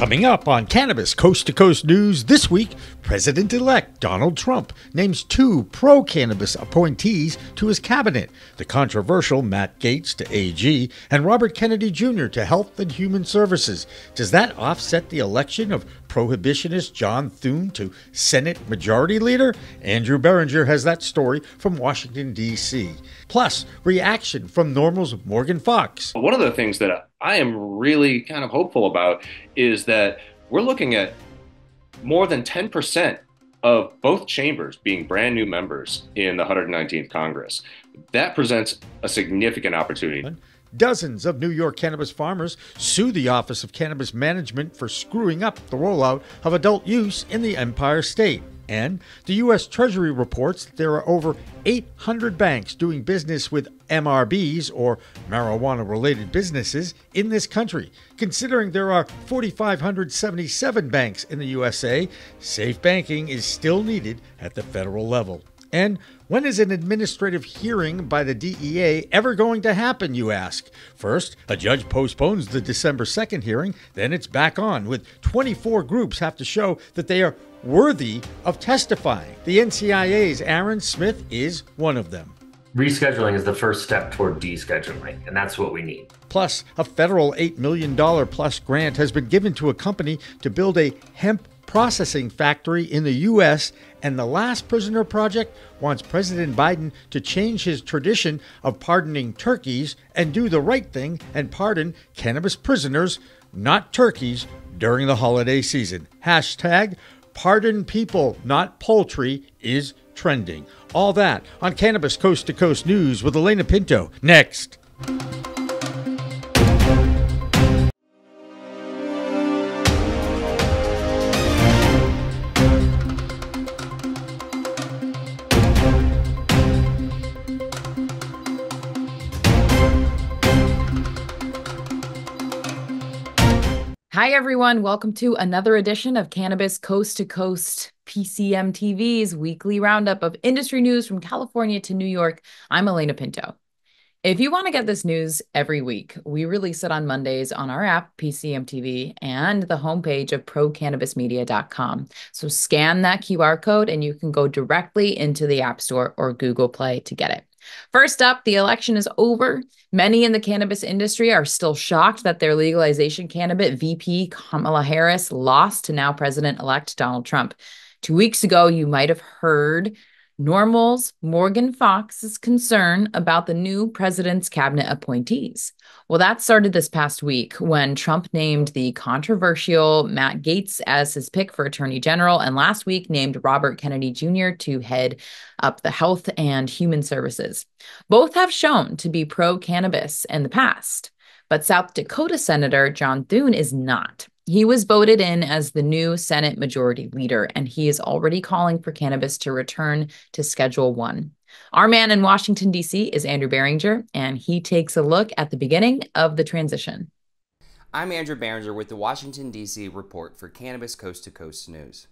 Coming up on Cannabis Coast to Coast News this week, President-elect Donald Trump names 2 pro-cannabis appointees to his cabinet, the controversial Matt Gaetz to AG and Robert Kennedy Jr. to Health and Human Services. Does that offset the election of prohibitionist John Thune to Senate Majority Leader? Andrew Behringer has that story from Washington, D.C. Plus, reaction from NORML's Morgan Fox. One of the things that I am really kind of hopeful about is that we're looking at more than 10% of both chambers being brand new members in the 119th Congress. That presents a significant opportunity. Dozens of New York cannabis farmers sue the Office of Cannabis Management for screwing up the rollout of adult use in the Empire State. And the U.S. Treasury reports that there are over 800 banks doing business with MRBs, or marijuana-related businesses, in this country. Considering there are 4,577 banks in the USA, safe banking is still needed at the federal level. And when is an administrative hearing by the DEA ever going to happen, you ask? First, a judge postpones the December 2nd hearing, then it's back on, with 24 groups have to show that they are worthy of testifying. The NCIA's Aaron Smith is one of them. Rescheduling is the first step toward descheduling, and that's what we need. Plus, a federal $8 million plus grant has been given to a company to build a hemp processing factory in the U.S., and the Last Prisoner Project wants President Biden to change his tradition of pardoning turkeys and do the right thing and pardon cannabis prisoners, not turkeys, during the holiday season. Hashtag pardon people, not poultry, is trending. All that on Cannabis Coast to Coast News with Alaina Pinto. Next. Hi, everyone. Welcome to another edition of Cannabis Coast to Coast, PCMTV's weekly roundup of industry news from California to New York. I'm Alaina Pinto. If you want to get this news every week, we release it on Mondays on our app, PCMTV, and the homepage of procannabismedia.com. So scan that QR code and you can go directly into the App Store or Google Play to get it. First up, the election is over. Many in the cannabis industry are still shocked that their legalization candidate, VP Kamala Harris, lost to now President-elect Donald Trump. 2 weeks ago, you might have heard NORML's Morgan Fox's concern about the new president's cabinet appointees. Well, that started this past week when Trump named the controversial Matt Gaetz as his pick for Attorney General, and last week named Robert Kennedy Jr. to head up the Health and Human Services. Both have shown to be pro-cannabis in the past, but South Dakota Senator John Thune is not. He was voted in as the new Senate Majority Leader, and he is already calling for cannabis to return to Schedule 1. Our man in Washington, D.C. is Andrew Behringer, and he takes a look at the beginning of the transition. I'm Andrew Behringer with the Washington, D.C. report for Cannabis Coast to Coast News.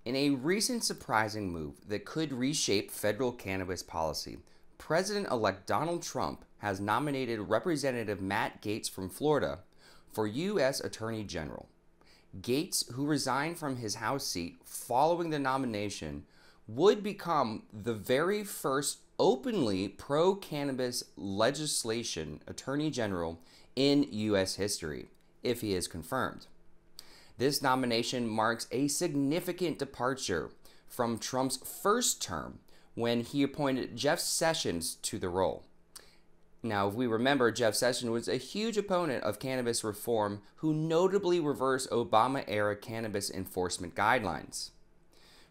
In a recent surprising move that could reshape federal cannabis policy, President-elect Donald Trump has nominated Representative Matt Gaetz from Florida for U.S. Attorney General. Gaetz, who resigned from his House seat following the nomination, would become the very first openly pro-cannabis legislation Attorney General in U.S. history, if he is confirmed. This nomination marks a significant departure from Trump's first term when he appointed Jeff Sessions to the role. Now, if we remember, Jeff Sessions was a huge opponent of cannabis reform who notably reversed Obama-era cannabis enforcement guidelines.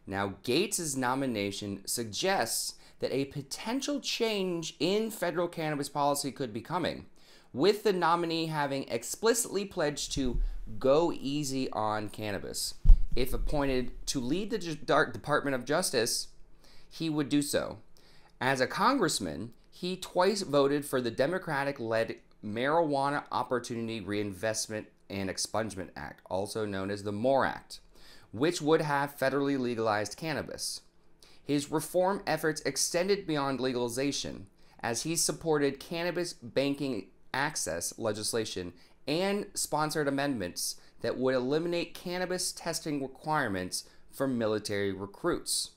Now, Gaetz' nomination suggests that a potential change in federal cannabis policy could be coming, with the nominee having explicitly pledged to go easy on cannabis. If appointed to lead the Department of Justice, he would do so. As a congressman, he twice voted for the Democratic-led Marijuana Opportunity Reinvestment and Expungement Act, also known as the MORE Act, which would have federally legalized cannabis. His reform efforts extended beyond legalization, as he supported cannabis banking access legislation and sponsored amendments that would eliminate cannabis testing requirements for military recruits.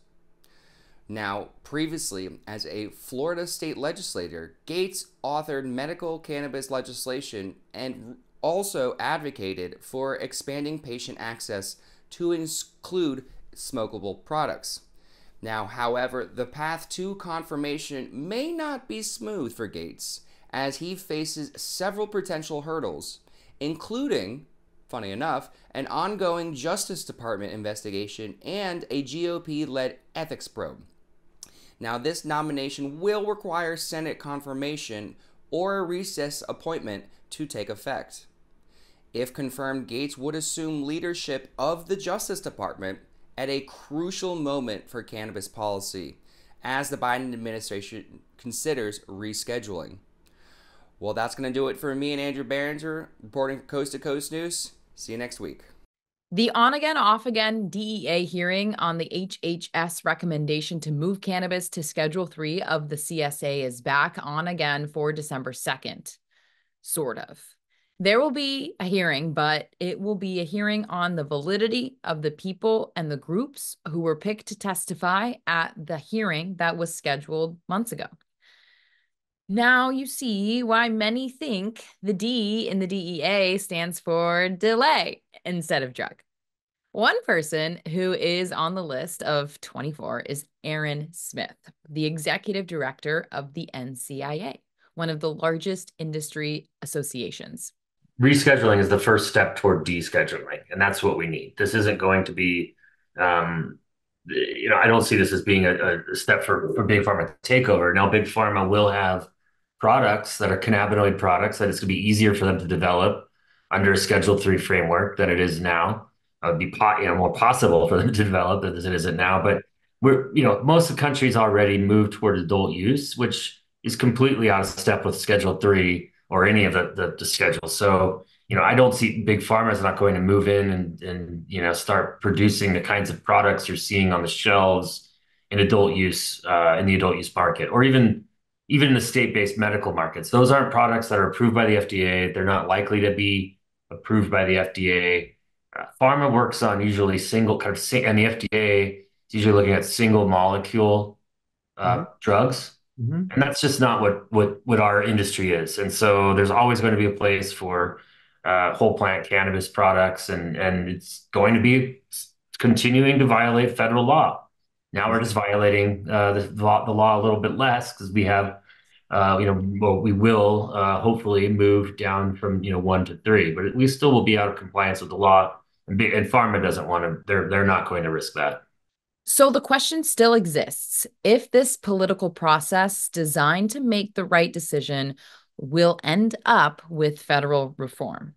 Now, previously, as a Florida state legislator, Gaetz authored medical cannabis legislation and also advocated for expanding patient access to include smokable products. Now, however, the path to confirmation may not be smooth for Gaetz, as he faces several potential hurdles, including, funny enough, an ongoing Justice Department investigation and a GOP-led ethics probe. Now, this nomination will require Senate confirmation or a recess appointment to take effect. If confirmed, Gaetz would assume leadership of the Justice Department at a crucial moment for cannabis policy, as the Biden administration considers rescheduling. Well, that's going to do it for me and Andrew Behringer, reporting for Coast to Coast News. See you next week. The on-again, off-again DEA hearing on the HHS recommendation to move cannabis to Schedule 3 of the CSA is back on again for December 2nd. Sort of. There will be a hearing, but it will be a hearing on the validity of the people and the groups who were picked to testify at the hearing that was scheduled months ago. Now you see why many think the D in the DEA stands for delay instead of drug. One person who is on the list of 24 is Aaron Smith, the executive director of the NCIA, one of the largest industry associations. Rescheduling is the first step toward descheduling, and that's what we need. This isn't going to be, I don't see this as being a step for Big Pharma takeover. Now, Big Pharma will have products that are cannabinoid products that it's going to be easier for them to develop under a Schedule 3 framework than it is now. It would be more possible for them to develop than it isn't now. But most of the countries already moved toward adult use, which is completely out of step with Schedule 3 or any of the schedules. So, I don't see Big Pharma is not going to move in and start producing the kinds of products you're seeing on the shelves in adult use, in the adult use market, or even in the state-based medical markets. Those aren't products that are approved by the FDA. They're not likely to be approved by the FDA. Pharma works on usually single and the FDA is usually looking at single molecule drugs. Mm-hmm. And that's just not what our industry is. And so there's always going to be a place for whole plant cannabis products, and it's going to be continuing to violate federal law. Now we're just violating the law a little bit less because we have, we will hopefully move down from 1 to 3, but we still will be out of compliance with the law. And Pharma doesn't want to. They're not going to risk that. So the question still exists: if this political process designed to make the right decision will end up with federal reform.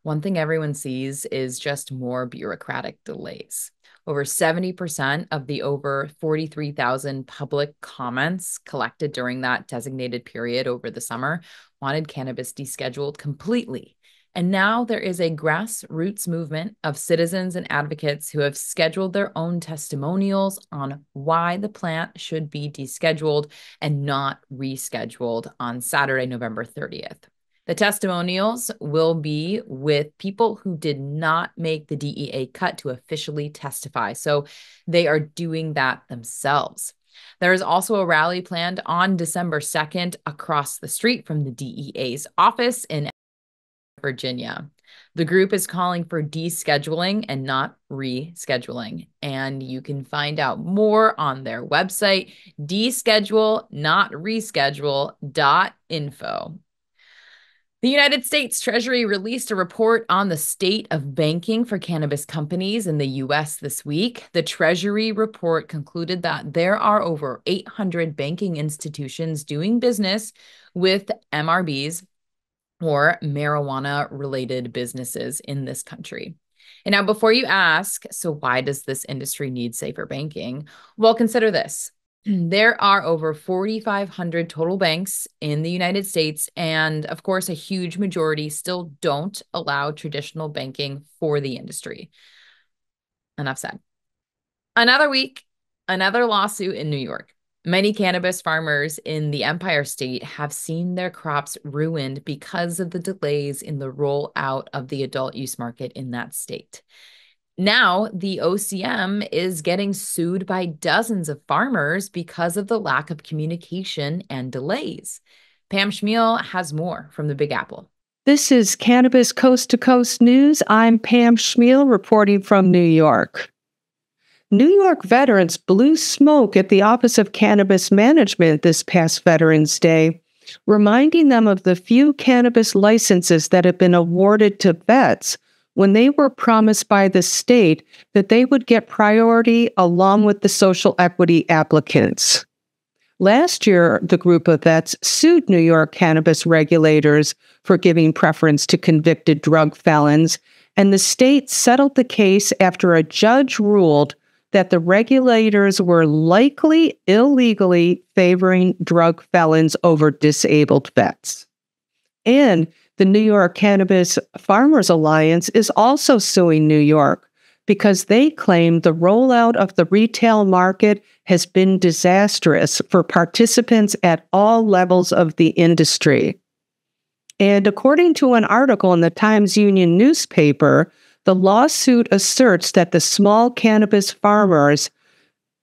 One thing everyone sees is just more bureaucratic delays. Over 70% of the over 43,000 public comments collected during that designated period over the summer wanted cannabis descheduled completely. And now there is a grassroots movement of citizens and advocates who have scheduled their own testimonials on why the plant should be descheduled and not rescheduled on Saturday, November 30th. The testimonials will be with people who did not make the DEA cut to officially testify. So they are doing that themselves. There is also a rally planned on December 2nd across the street from the DEA's office in Virginia. The group is calling for descheduling and not rescheduling. And you can find out more on their website, deschedule-not-reschedule.info. The United States Treasury released a report on the state of banking for cannabis companies in the U.S. this week. The Treasury report concluded that there are over 800 banking institutions doing business with MRBs, or marijuana-related businesses in this country. And now, before you ask, so why does this industry need safer banking? Well, consider this. There are over 4,500 total banks in the United States, and of course, a huge majority still don't allow traditional banking for the industry. Enough said. Another week, another lawsuit in New York. Many cannabis farmers in the Empire State have seen their crops ruined because of the delays in the rollout of the adult use market in that state. Now, the OCM is getting sued by dozens of farmers because of the lack of communication and delays. Pam Chmiel has more from the Big Apple. This is Cannabis Coast to Coast News. I'm Pam Chmiel reporting from New York. New York veterans blew smoke at the Office of Cannabis Management this past Veterans Day, reminding them of the few cannabis licenses that have been awarded to vets when they were promised by the state that they would get priority along with the social equity applicants. Last year, the group of vets sued New York cannabis regulators for giving preference to convicted drug felons, and the state settled the case after a judge ruled that the regulators were likely illegally favoring drug felons over disabled vets. And the New York Cannabis Farmers Alliance is also suing New York because they claim the rollout of the retail market has been disastrous for participants at all levels of the industry. And according to an article in the Times-Union newspaper, the lawsuit asserts that the small cannabis farmers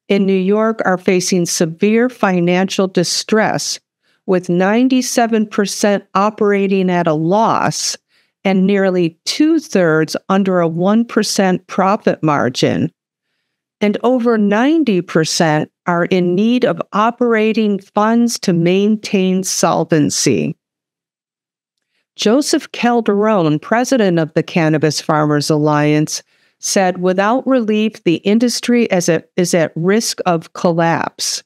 in New York are facing severe financial distress, with 97% operating at a loss and nearly 2/3 under a 1% profit margin. And over 90% are in need of operating funds to maintain solvency. Joseph Calderon, president of the Cannabis Farmers Alliance, said without relief, the industry is at risk of collapse,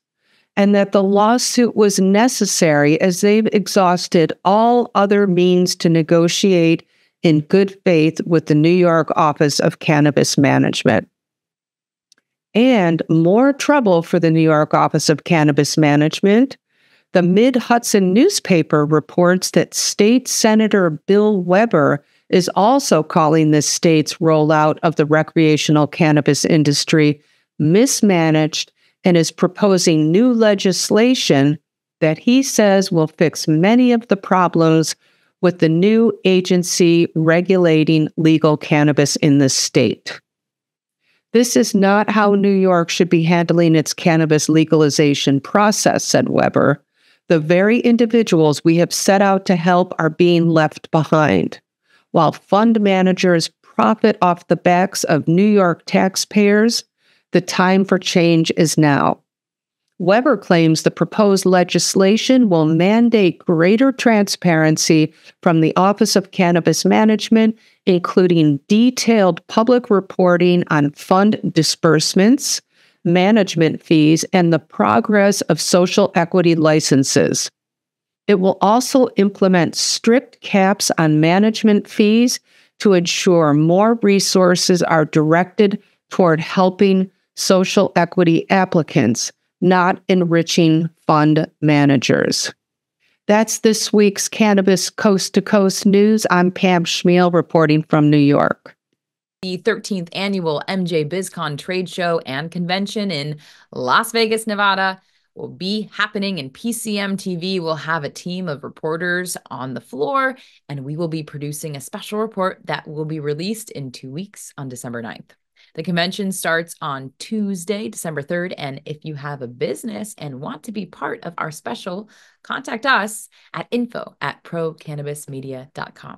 and that the lawsuit was necessary as they've exhausted all other means to negotiate in good faith with the New York Office of Cannabis Management. And more trouble for the New York Office of Cannabis Management. The Mid-Hudson newspaper reports that State Senator Bill Weber is also calling the state's rollout of the recreational cannabis industry mismanaged and is proposing new legislation that he says will fix many of the problems with the new agency regulating legal cannabis in the state. This is not how New York should be handling its cannabis legalization process, said Weber. The very individuals we have set out to help are being left behind, while fund managers profit off the backs of New York taxpayers. The time for change is now. Weber claims the proposed legislation will mandate greater transparency from the Office of Cannabis Management, including detailed public reporting on fund disbursements, management fees, and the progress of social equity licenses. It will also implement strict caps on management fees to ensure more resources are directed toward helping social equity applicants, not enriching fund managers. That's this week's Cannabis Coast to Coast News. I'm Pam Chmiel reporting from New York. The 13th annual MJBizCon trade show and convention in Las Vegas, Nevada will be happening, and PCMTV will have a team of reporters on the floor, and we will be producing a special report that will be released in 2 weeks on December 9th. The convention starts on Tuesday, December 3rd, and if you have a business and want to be part of our special, contact us at info@procannabismedia.com.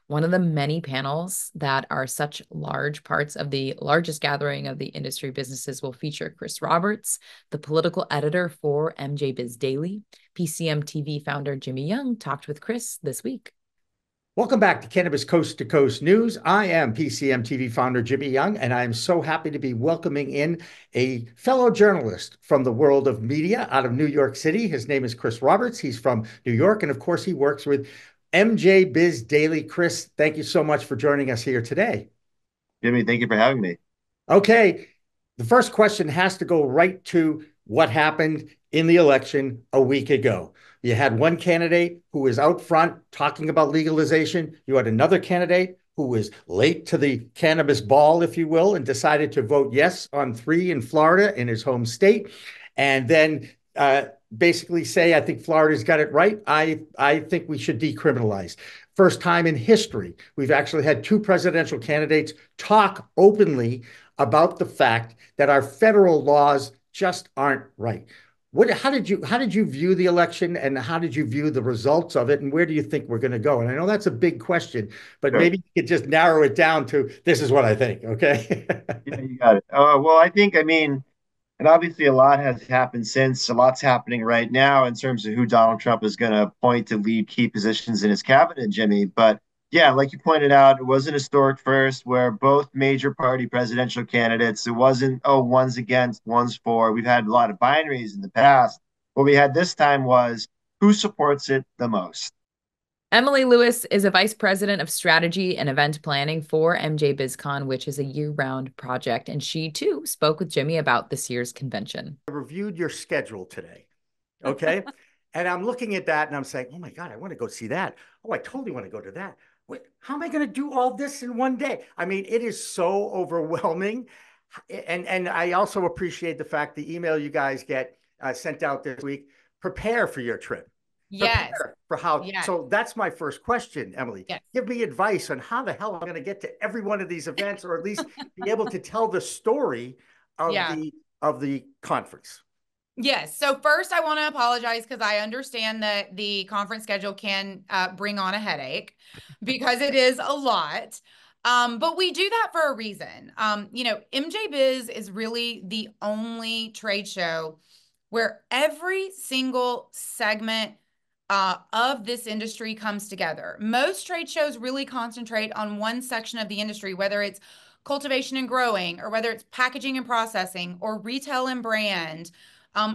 One of the many panels that are such large parts of the largest gathering of the industry businesses will feature Chris Roberts, the political editor for MJBiz Daily. PCMTV founder Jimmy Young talked with Chris this week. Welcome back to Cannabis Coast to Coast News. I am PCMTV founder Jimmy Young, and I am so happy to be welcoming in a fellow journalist from the world of media out of New York City. His name is Chris Roberts. He's from New York, and of course, he works with MJBiz Daily. Chris, thank you so much for joining us here today. Jimmy, thank you for having me. Okay, the first question has to go right to what happened in the election a week ago. You had one candidate who was out front talking about legalization. You had another candidate who was late to the cannabis ball, if you will, and decided to vote yes on 3 in Florida in his home state. and then basically say, I think Florida's got it right. I think we should decriminalize. First time in history, we've actually had two presidential candidates talk openly about the fact that our federal laws just aren't right. How did you view the election, and how did you view the results of it, and where do you think we're going to go? And I know that's a big question, but Sure. maybe you could just narrow it down to this is what I think. Okay. Yeah, you got it. Well, I mean, and obviously a lot has happened since. A lot's happening right now in terms of who Donald Trump is going to appoint to lead key positions in his cabinet, Jimmy. But yeah, like you pointed out, it was an historic first where both major party presidential candidates, it wasn't, oh, one's against, one's for. We've had a lot of binaries in the past. What we had this time was who supports it the most. Emilie Lewis is a vice president of strategy and event planning for MJBizCon, which is a year-round project. And she, too, spoke with Jimmy about this year's convention. I reviewed your schedule today. Okay. And I'm looking at that and I'm saying, oh my God, I want to go see that. Oh, I totally want to go to that. Wait, how am I going to do all this in one day? I mean, it is so overwhelming. And I also appreciate the fact the email you guys get sent out this week. Prepare for your trip. Yes. Prepare for how. Yes. So that's my first question, Emilie. Yes. Give me advice on how the hell I'm going to get to every one of these events, or at least be able to tell the story of the conference. Yes. So first, I want to apologize because I understand that the conference schedule can bring on a headache because it is a lot. But we do that for a reason. MJBiz is really the only trade show where every single segment of this industry comes together. Most trade shows really concentrate on one section of the industry, whether it's cultivation and growing, or whether it's packaging and processing, or retail and brand,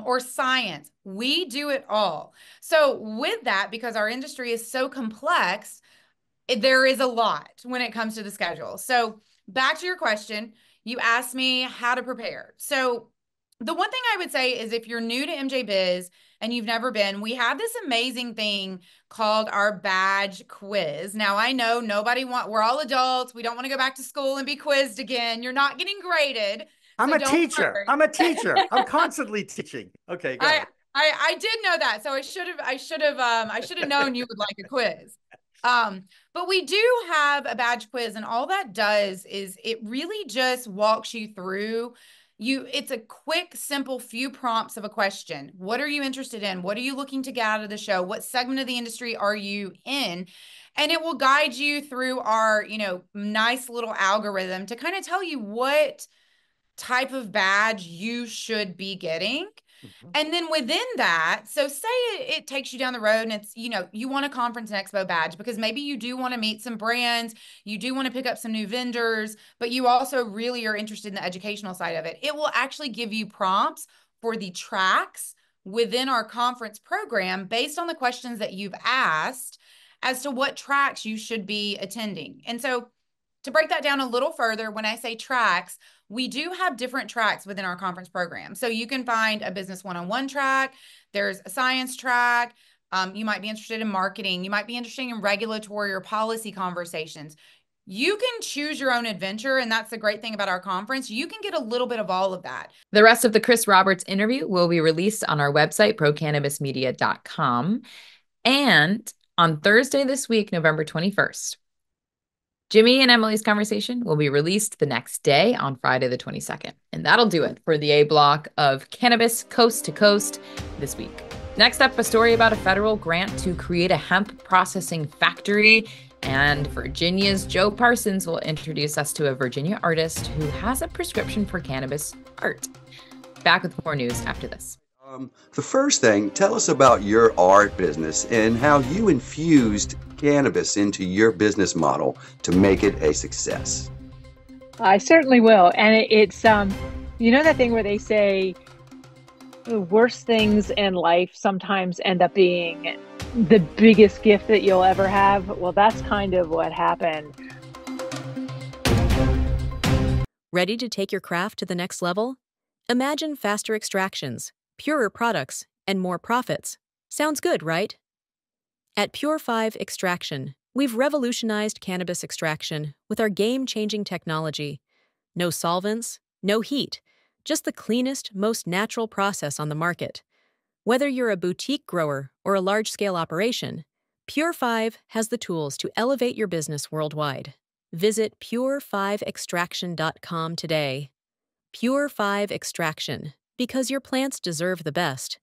or science. We do it all. So with that, because our industry is so complex, there is a lot when it comes to the schedule. So back to your question, you asked me how to prepare. So the one thing I would say is if you're new to MJBiz and you've never been, we have this amazing thing called our badge quiz. Now, I know we're all adults. We don't want to go back to school and be quizzed again. You're not getting graded. I'm a teacher. I'm constantly teaching. Okay, go ahead. I did know that. So I should have known you would like a quiz. But we do have a badge quiz, and all that does is it really just walks you through. It's a quick, simple few prompts of a question. What are you interested in? What are you looking to get out of the show? What segment of the industry are you in? And it will guide you through our, nice little algorithm to kind of tell you what type of badge you should be getting. Mm-hmm. And then within that, so say it takes you down the road and it's, you want a conference and expo badge because maybe you do want to meet some brands, you do want to pick up some new vendors, but you also really are interested in the educational side of it. It will actually give you prompts for the tracks within our conference program based on the questions that you've asked as to what tracks you should be attending. And so to break that down a little further, when I say tracks, we do have different tracks within our conference program. So you can find a business one-on-one track. There's a science track. You might be interested in marketing. You might be interested in regulatory or policy conversations. You can choose your own adventure, and that's the great thing about our conference. You can get a little bit of all of that. The rest of the Chris Roberts interview will be released on our website, procannabismedia.com. And on Thursday this week, November 21st, Jimmy and Emilie's conversation will be released the next day on Friday the 22nd. And that'll do it for the A block of Cannabis Coast to Coast this week. Next up, a story about a federal grant to create a hemp processing factory. And Virginia's Joe Parsons will introduce us to a Virginia artist who has a prescription for cannabis art. Back with more news after this. The first thing, tell us about your art business and how you infused cannabis into your business model to make it a success. I certainly will. And it's, that thing where they say the worst things in life sometimes end up being the biggest gift that you'll ever have. Well, that's kind of what happened. Ready to take your craft to the next level? Imagine faster extractions, purer products, and more profits. Sounds good, right? At Pure 5 Extraction, we've revolutionized cannabis extraction with our game-changing technology. No solvents, no heat, just the cleanest, most natural process on the market. Whether you're a boutique grower or a large-scale operation, Pure 5 has the tools to elevate your business worldwide. Visit pure5extraction.com today. Pure 5 Extraction, because your plants deserve the best.